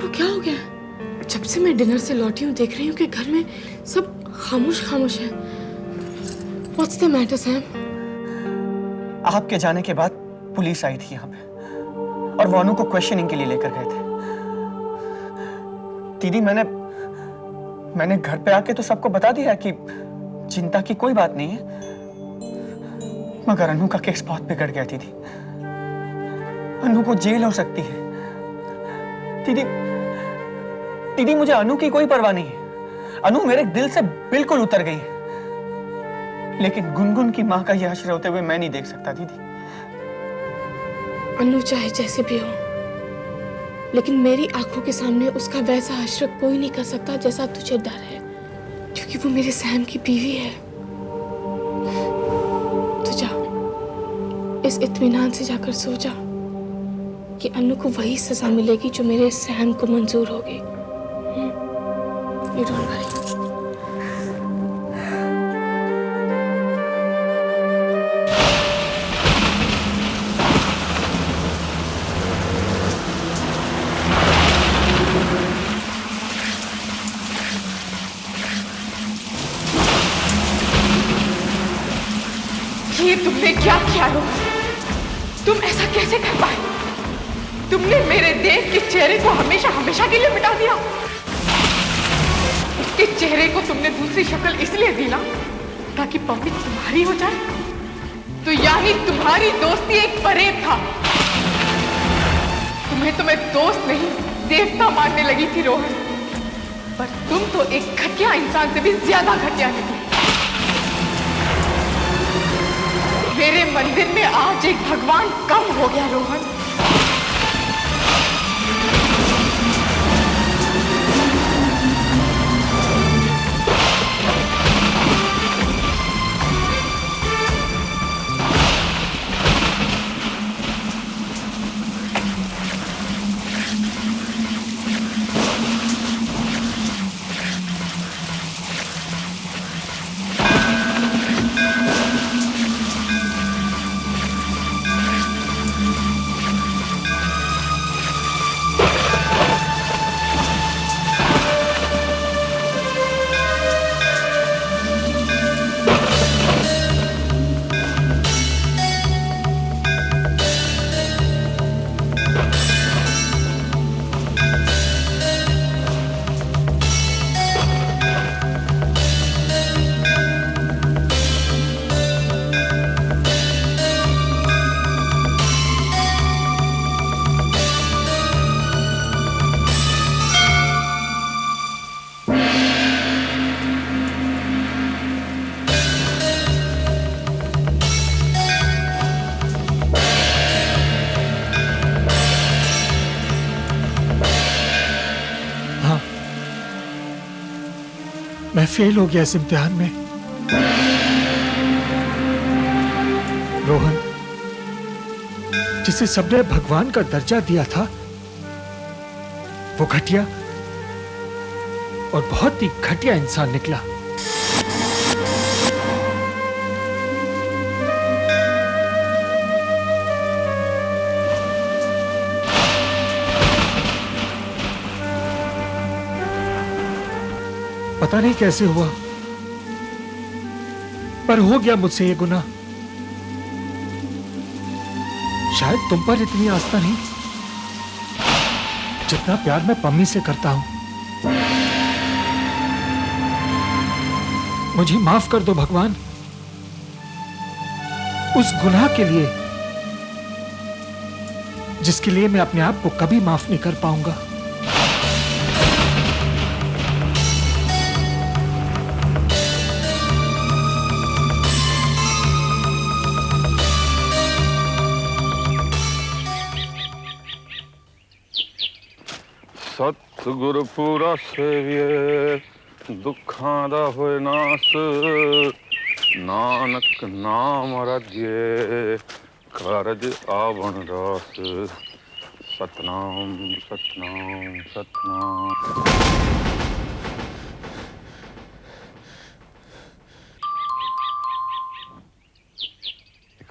को क्या हो गया? जब से मैं डिनर से लौटी हूँ देख रही हूँ कि घर में सब खामोश खामोश है। What's the matter, Sam? आपके जाने के बाद पुलिस आई थी यहाँ पे और वो अनु को क्वेश्चनिंग के लिए लेकर गए थे। दीदी मैंने घर पे आके तो सबको बता दिया कि चिंता की कोई बात नहीं है, मगर अनु का केस बहुत बिगड़ गया दीदी। अनु को जेल हो सकती है। दीदी मुझे अनु की कोई परवाह नहीं है। अनु मेरे दिल से बिल्कुल उतर गई है, लेकिन गुनगुन की मां का यह आश्रय होते हुए मैं नहीं देख सकता दीदी। अनु चाहे जैसे भी हो, लेकिन मेरी आंखों के सामने उसका वैसा आश्रय कोई नहीं कर सकता जैसा तुझे डर है, क्योंकि वो मेरे सैम की बीवी है। तो जा, इस इत्मीनान से जाकर सो जा कि अनु को वही सजा मिलेगी जो मेरे सैम को मंजूर होगी। You don't worry. ये तुमने क्या किया रोहन? तुम ऐसा कैसे कर पाए? तुमने मेरे देश के चेहरे को हमेशा हमेशा के लिए मिटा दिया। उसके चेहरे को तुमने दूसरी शक्ल इसलिए दी ना ताकि पब्लिक तुम्हारी हो जाए। तो यानी तुम्हारी दोस्ती एक परेड था। तुम्हें दोस्त नहीं देवता मानने लगी थी रोहन, पर तुम तो एक घटिया इंसान से भी ज्यादा घटिया निकली। मेरे मंदिर में आज एक भगवान कम हो गया रोहन। मैं फेल हो गया इस इम्तिहान में। रोहन, जिसे सबने भगवान का दर्जा दिया था, वो घटिया और बहुत ही घटिया इंसान निकला। पता नहीं कैसे हुआ, पर हो गया मुझसे ये गुनाह। शायद तुम पर इतनी आस्था नहीं जितना प्यार मैं पम्मी से करता हूं। मुझे माफ कर दो भगवान, उस गुनाह के लिए जिसके लिए मैं अपने आप को कभी माफ नहीं कर पाऊंगा। सतगुरु पूरा सेविए दुखां दा होए नास, नानक नाम रजिए कारज आवण रास। सतनाम सतनाम सतनाम।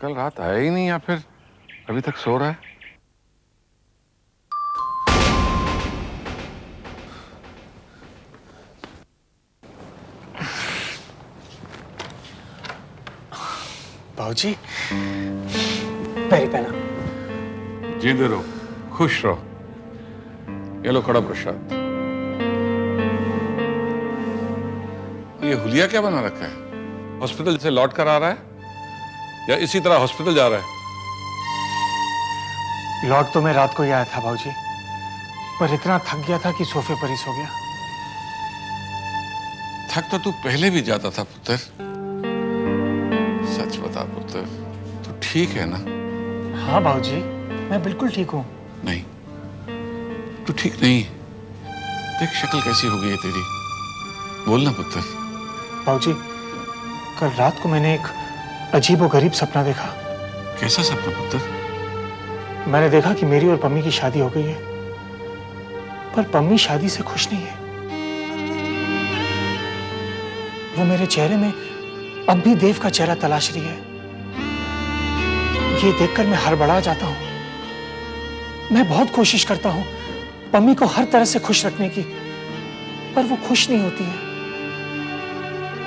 कल रात आया ही नहीं या फिर अभी तक सो रहा है? बाबूजी, पैरी पहना। जीते रहो, खुश रहो। ये लो कड़ा प्रसाद। ये हुलिया क्या बना रखा है? हॉस्पिटल से लौट कर आ रहा है या इसी तरह हॉस्पिटल जा रहा है? लौट तो मैं रात को ही आया था बाबूजी, पर इतना थक गया था कि सोफे पर ही सो गया। थक तो तू पहले भी जाता था पुत्र। सच बता पुत्र, तू ठीक है ना? हाँ बाबूजी, मैं बिल्कुल ठीक हूँ। नहीं, तू ठीक नहीं। देख शक्ल कैसी हो गई है तेरी। बोलना पुत्र। बाबूजी, कल रात को मैंने एक अजीबोगरीब सपना देखा। कैसा सपना पुत्र? मैंने देखा कि मेरी और पम्मी की शादी हो गई है, पर पम्मी शादी से खुश नहीं है। वो मेरे चेहरे में अब भी देव का चेहरा तलाश रही है। ये देखकर मैं हड़बड़ा जाता हूं। मैं बहुत कोशिश करता हूं पम्मी को हर तरह से खुश रखने की, पर वो खुश नहीं होती है।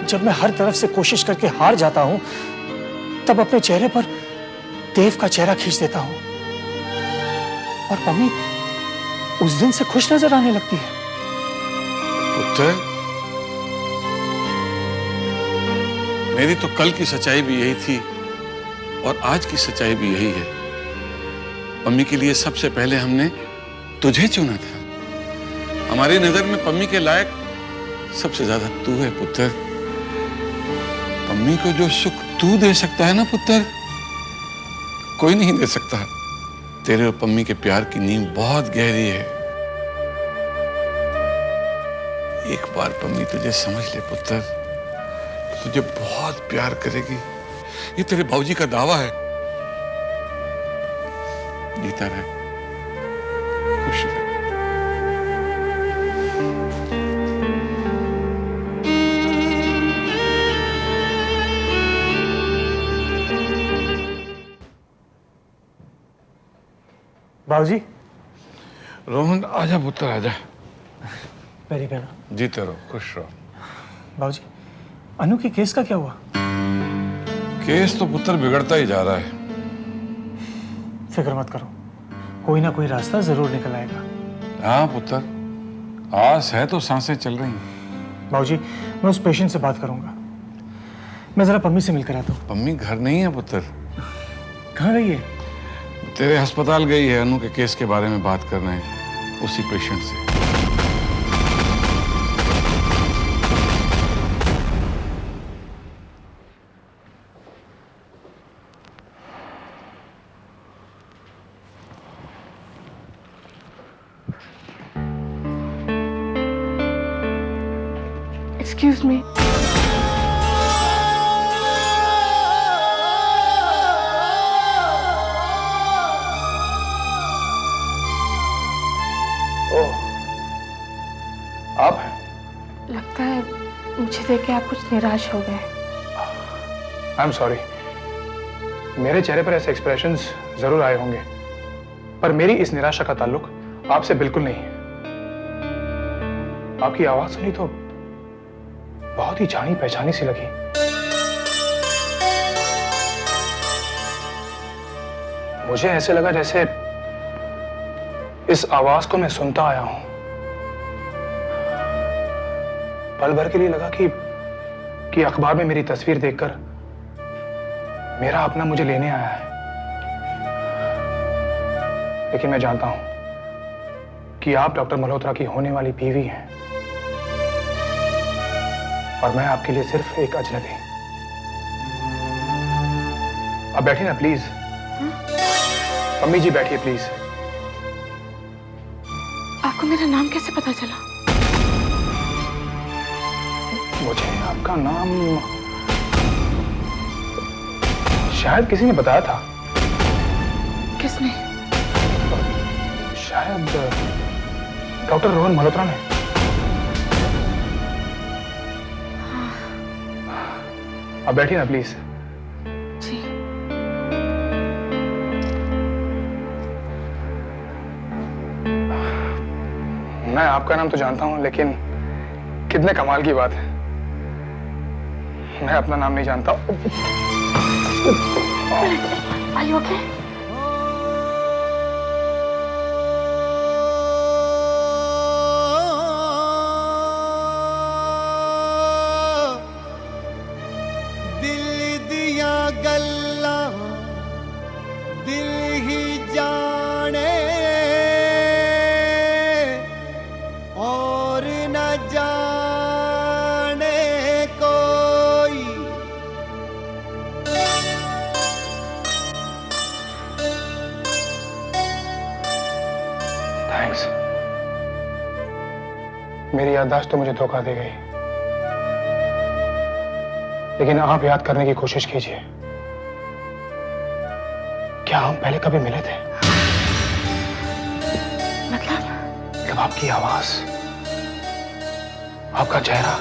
जब मैं हर तरफ से कोशिश करके हार जाता हूं, तब अपने चेहरे पर देव का चेहरा खींच देता हूं और पम्मी उस दिन से खुश नजर आने लगती है। पुत्र, मेरी तो कल की सच्चाई भी यही थी और आज की सच्चाई भी यही है। पम्मी के लिए सबसे पहले हमने तुझे चुना था। हमारी नजर में पम्मी के लायक सबसे ज्यादा तू है पुत्र। पम्मी को जो सुख तू दे सकता है ना पुत्र, कोई नहीं दे सकता। तेरे और पम्मी के प्यार की नींव बहुत गहरी है। एक बार पम्मी तुझे समझ ले पुत्र, तुझे बहुत प्यार करेगी। ये तेरे बाबूजी का दावा है। जीता रहे, खुश रहे। बाबूजी, रोहन आजा पुत्र आजा। मेरी बहना। जीते रहो, खुश रहो। बाबूजी, अनु के केस का क्या हुआ? केस तो पुत्र बिगड़ता ही जा रहा है। फिक्र मत करो, कोई ना कोई रास्ता जरूर निकल आएगा। हाँ पुत्र, आस है तो सांसें चल रही हैं। बाबूजी, मैं उस पेशेंट से बात करूंगा। मैं जरा पम्मी से मिलकर आता हूँ। पम्मी घर नहीं है पुत्र। कहाँ गई है? तेरे अस्पताल गई है अनु के केस के बारे में बात करने, उसी पेशेंट से। Excuse me. आप हैं? लगता है मुझे देख के आप कुछ निराश हो गए। I am sorry. मेरे चेहरे पर ऐसे एक्सप्रेशंस जरूर आए होंगे, पर मेरी इस निराशा का ताल्लुक आपसे बिल्कुल नहीं है। आपकी आवाज सुनी तो बहुत ही जानी पहचानी सी लगी। मुझे ऐसे लगा जैसे इस आवाज को मैं सुनता आया हूं। पल भर के लिए लगा कि अखबार में मेरी तस्वीर देखकर मेरा अपना मुझे लेने आया है। लेकिन मैं जानता हूं कि आप डॉक्टर मल्होत्रा की होने वाली बीवी हैं और मैं आपके लिए सिर्फ एक अजनबी। अब बैठिए ना प्लीज। अम्मी जी बैठिए प्लीज। आपको मेरा नाम कैसे पता चला? मुझे आपका नाम शायद किसी ने बताया था। किसने? शायद डॉक्टर रोहन मल्होत्रा ने। अब बैठिए ना प्लीज। जी। मैं आपका नाम तो जानता हूं, लेकिन कितने कमाल की बात है, मैं अपना नाम नहीं जानता। Are you okay? दिल दिया गल्ला दिल ही जाने और न जाने कोई। थैंक्स। मेरी याददाश्त तो मुझे धोखा दे गई, लेकिन आप याद करने की कोशिश कीजिए। क्या हम पहले कभी मिले थे? मतलब आपकी आवाज, आपका चेहरा,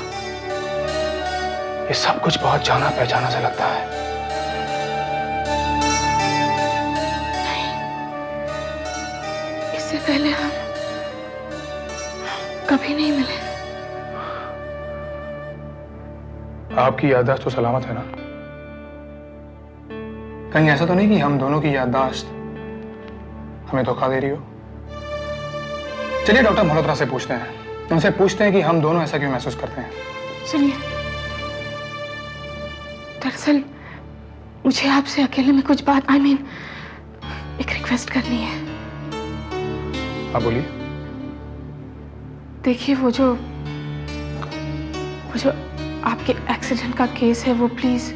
ये सब कुछ बहुत जाना पहचाना सा लगता है। इससे पहले हम कभी नहीं मिले। आपकी याददाश्त तो सलामत है ना? कहीं ऐसा तो नहीं कि हम दोनों की याददाश्त हमें धोखा दे रही हो? चलिए डॉक्टर मल्होत्रा से पूछते हैं, उनसे पूछते हैं कि हम दोनों ऐसा क्यों महसूस करते हैं। सुनिए, दरअसल मुझे आपसे अकेले में कुछ बात एक रिक्वेस्ट करनी है। आप बोलिए। देखिए, वो जो आपके एक्सीडेंट का केस है, वो प्लीज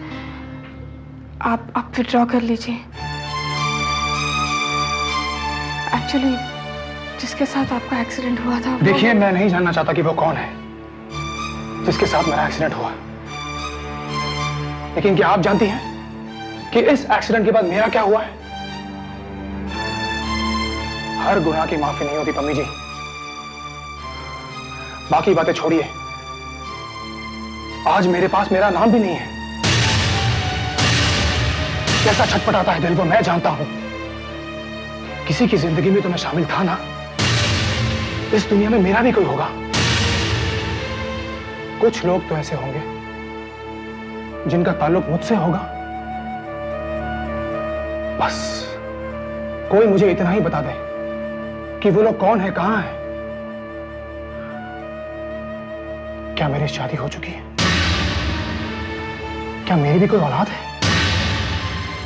आप विड्रॉ कर लीजिए। एक्चुअली जिसके साथ आपका एक्सीडेंट हुआ था, देखिए, मैं नहीं जानना चाहता कि वो कौन है जिसके साथ मेरा एक्सीडेंट हुआ, लेकिन क्या आप जानती हैं कि इस एक्सीडेंट के बाद मेरा क्या हुआ है? हर गुनाह की माफी नहीं होती पम्मी जी। बाकी बातें छोड़िए, आज मेरे पास मेरा नाम भी नहीं है। कैसा छटपटाता है दिल वो मैं जानता हूं। किसी की जिंदगी में तो मैं शामिल था ना। इस दुनिया में मेरा भी कोई होगा। कुछ लोग तो ऐसे होंगे जिनका ताल्लुक मुझसे होगा। बस कोई मुझे इतना ही बता दे कि वो लोग कौन है, कहां है। क्या मेरी शादी हो चुकी है? क्या मेरी भी कोई औलाद है?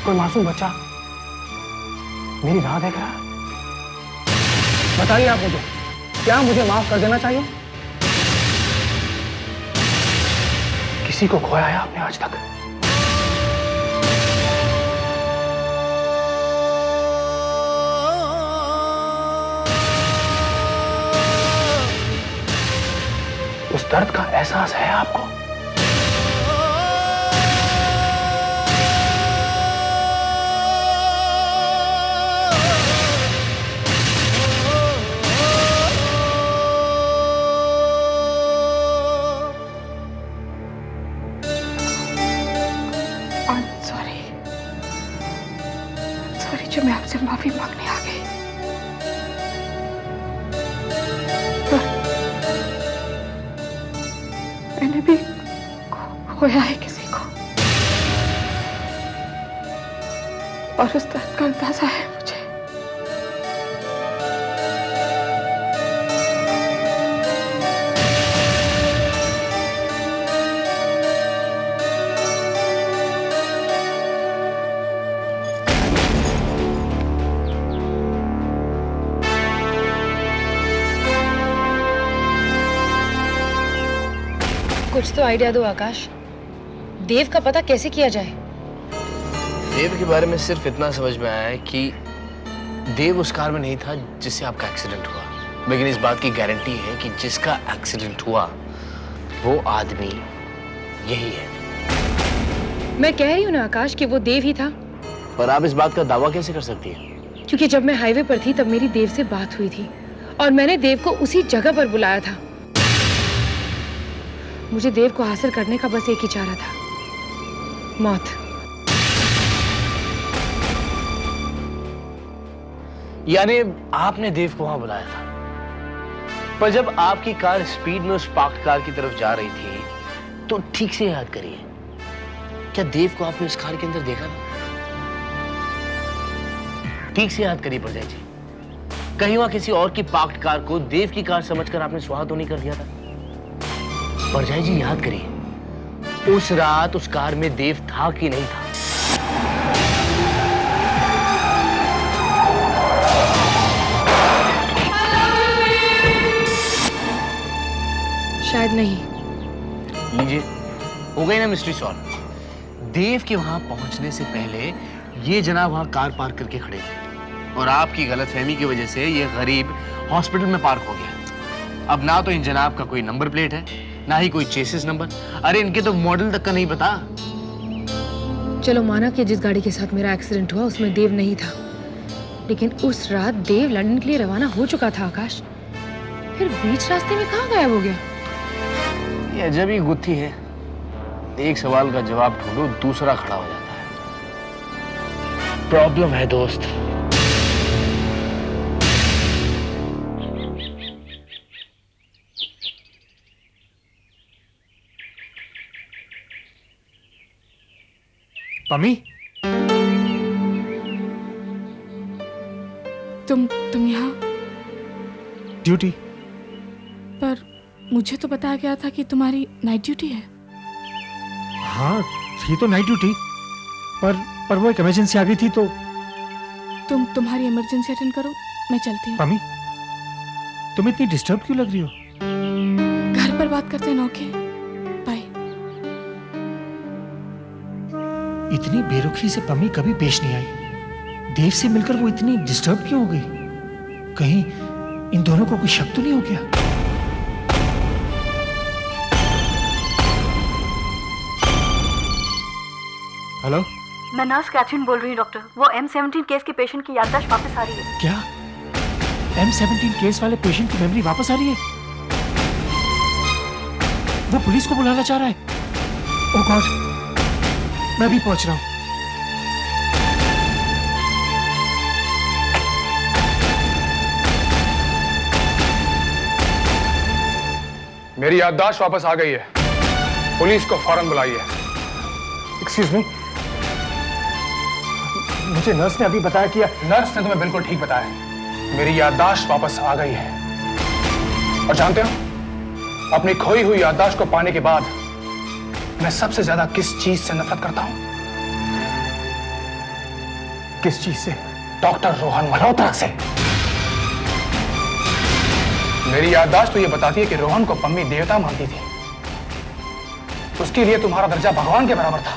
कोई मासूम बच्चा मेरी राह देख रहा है? बताइए आप मुझे, क्या मुझे माफ कर देना चाहिए? किसी को खोया है आपने आज तक? उस दर्द का एहसास है आपको? सॉरी जो मैं आपसे माफी मांगने आ गई। मैंने भी खोया है किसी को, और उस दर्द का अंदाजा है मुझे। कुछ तो आइडिया दो आकाश, देव का पता कैसे किया जाए? देव के बारे में सिर्फ इतना समझ में आया है कि देव उस कार में नहीं था जिससे आपका एक्सीडेंट हुआ, लेकिन इस बात की गारंटी है कि जिसका एक्सीडेंट हुआ वो आदमी यही है। मैं कह रही हूँ ना आकाश कि वो देव ही था। पर आप इस बात का दावा कैसे कर सकती हैं? क्योंकि जब मैं हाईवे पर थी तब मेरी देव से बात हुई थी और मैंने देव को उसी जगह पर बुलाया था। मुझे देव को हासिल करने का बस एक ही चारा था, मौत। यानी आपने देव को वहां बुलाया था, पर जब आपकी कार स्पीड में उस पार्क्ड कार की तरफ जा रही थी तो ठीक से याद करिए, क्या देव को आपने उस कार के अंदर देखा था? ठीक से याद करिए परजाई जी, कहीं वहां किसी और की पार्क्ड कार को देव की कार समझकर आपने स्वाहा तो नहीं कर दिया था? परजाई जी याद करिए, उस रात उस कार में देव था कि नहीं था? शायद नहीं। लीजिए, हो गई ना मिस्ट्री सॉल्व। देव के वहां पहुंचने से पहले ये जनाब वहां कार पार्क करके खड़े थे और आपकी गलतफहमी की वजह से ये गरीब हॉस्पिटल में पार्क हो गया। अब ना तो इन जनाब का कोई नंबर प्लेट है, ना ही कोई चेसिस नंबर। अरे इनके तो मॉडल तक का नहीं पता। चलो माना कि जिस गाड़ी के साथ मेरा एक्सीडेंट हुआ उसमें देव नहीं था, लेकिन उस रात देव लंदन के लिए रवाना हो चुका था आकाश। फिर बीच रास्ते में कहाँ गायब हो गया? ये अजब ही गुत्थी है, एक सवाल का जवाब ढूंढो दूसरा खड़ा हो जाता है। प्रॉब्लम है दोस्त। पम्मी, तुम यहाँ? ड्यूटी। पर मुझे तो बताया गया था कि तुम्हारी नाइट ड्यूटी है। हाँ थी तो नाइट ड्यूटी, पर वो एक इमरजेंसी आ गई थी तो। तुम्हारी इमरजेंसी अटेंड करो, मैं चलती हूँ। पम्मी, तुम इतनी डिस्टर्ब क्यों लग रही हो? घर पर बात करते हैं ना। Okay bye. इतनी बेरुखी से पम्मी कभी पेश नहीं आई। देव से मिलकर वो इतनी डिस्टर्ब क्यों हो गई? कहीं इन दोनों को कोई शक तो नहीं हो गया? हेलो, मैं नर्स कैथरीन बोल रही हूँ डॉक्टर। वो M17 केस के पेशेंट की याददाश्त वापस आ रही है। क्या M17 केस वाले पेशेंट की मेमोरी वापस आ रही है? वो पुलिस को बुलाना चाह रहा है। ओह गॉड, मैं भी पहुंच रहा हूं। मेरी याददाश्त वापस आ गई है, पुलिस को फौरन बुलाइए। एक्सक्यूज मी, मुझे नर्स ने अभी बताया कि नर्स ने तुम्हें बिल्कुल ठीक बताया, मेरी याददाश्त वापस आ गई है। और जानते हो, अपनी खोई हुई याददाश्त को पाने के बाद मैं सबसे ज्यादा किस चीज से नफरत करता हूं? किस चीज से? डॉक्टर रोहन मल्होत्रा से। मेरी याददाश्त तो यह बताती है कि रोहन को पम्मी देवता मानती थी, उसके लिए तुम्हारा दर्जा भगवान के बराबर था।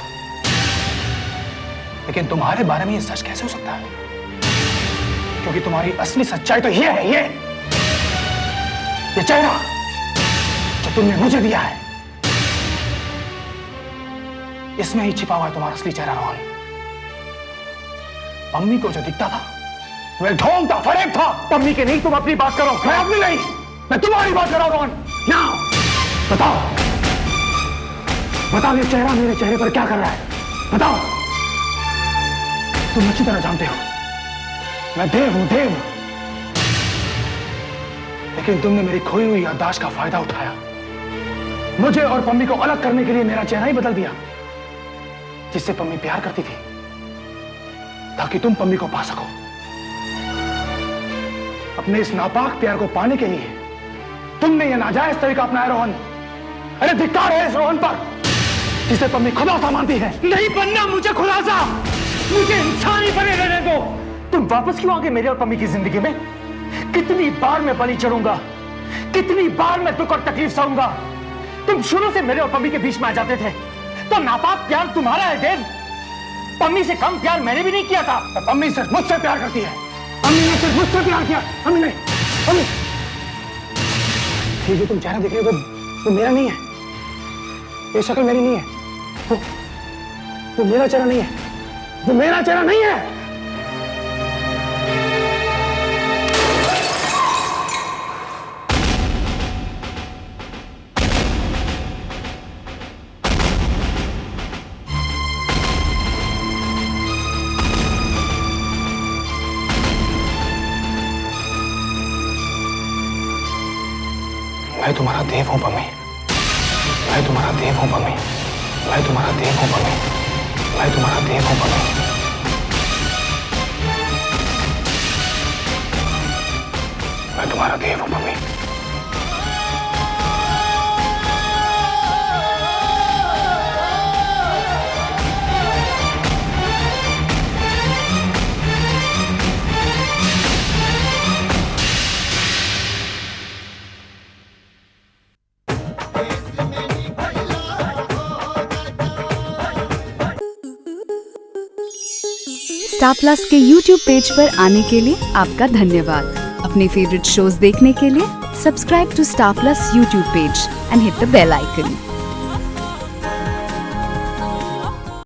लेकिन तुम्हारे बारे में यह सच कैसे हो सकता है? क्योंकि तुम्हारी असली सच्चाई तो यह है, ये चेहरा जो तुमने मुझे दिया है, इसमें ही छिपा हुआ है तुम्हारा असली चेहरा रोहन। पम्मी को जो दिखता था वो एक ढोंग था, फरेब था। पम्मी के नहीं, तुम अपनी बात करो। मैं अपनी नहीं, मैं तुम्हारी बात कर रहा हूं रोहन। नाउ बताओ, बताओ ये चेहरा मेरे चेहरे पर क्या कर रहा है? बताओ। तुम अच्छी तरह जानते हो मैं देव हूं, देव। लेकिन तुमने मेरी खोई हुई याददाश्त का फायदा उठाया, मुझे और पम्मी को अलग करने के लिए मेरा चेहरा ही बदल दिया, जिससे पम्मी प्यार करती थी, ताकि तुम पम्मी को पा सको। अपने इस नापाक प्यार को पाने के लिए तुमने यह नाजायज तरीका अपनाया रोहन। अरे धिक्कार है इस रोहन पर जिसे पम्मी खुदा सा मानती है। नहीं बनना मुझे खुदा सा, मुझे इंसान ही बने रहने दो। तुम वापस क्यों आ गए मेरे और पम्मी की जिंदगी में? कितनी बार मैं बलि चढ़ूंगा, कितनी बार मैं दुख और तकलीफ सहूंगा। तुम शुरू से मेरे और पम्मी के बीच में आ जाते थे। तो नापाक प्यार तुम्हारा है देव, पम्मी से कम प्यार मैंने भी नहीं किया था। पम्मी सिर्फ मुझसे प्यार करती है, पम्मी ने सिर्फ मुझसे प्यार किया। पम्मी नहीं, पम्मी, ये जो तुम चेहरा देख रहे हो वो मेरा नहीं है, ये शक्ल मेरी नहीं है, वो मेरा चेहरा नहीं है, वो मेरा चेहरा नहीं है। मैं तुम्हारा देव हूं पम्मी, मैं तुम्हारा देव हूं पम्मी, मैं तुम्हारा देव हूं पम्मी, मैं तुम्हारा देव हूं पम्मी। मैं तुम्हारा देव हूं पम्मी। स्टार प्लस के YouTube पेज पर आने के लिए आपका धन्यवाद। अपने फेवरेट शोज देखने के लिए subscribe to Star Plus YouTube page and hit the bell icon.